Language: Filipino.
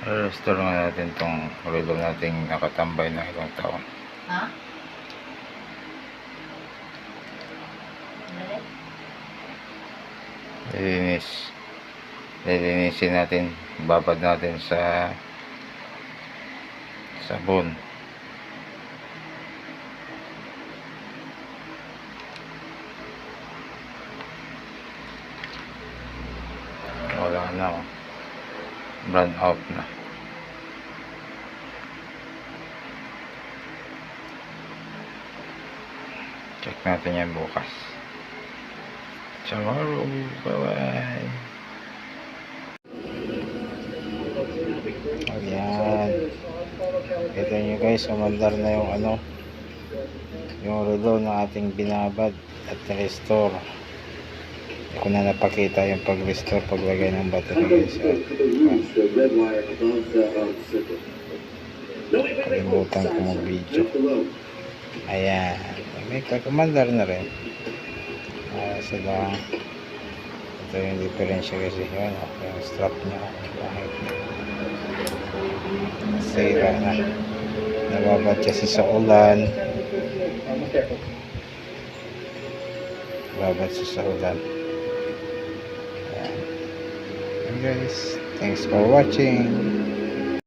I-restore nga natin tong relo nating nakatambay na ilang taon. Ha? Lilinisin natin, babad natin sa sabon. Wala na, brand out na. Check natin yan bukas. Tomorrow, bye-bye. Ayan, kita nyo guys, umandar na yung yung relo na ating binabad at restore. Hindi ko na napakita yung pag-restore, paglagay ng battery guys. Kalimutan ko mag-video. Ayan, may umandar na rin. Sila, ito yung diferensya kasi yun, yung strap nya kahit nasira na, nababad kasi sa ulan, nababad sa ulan. Ayan guys, thanks for watching.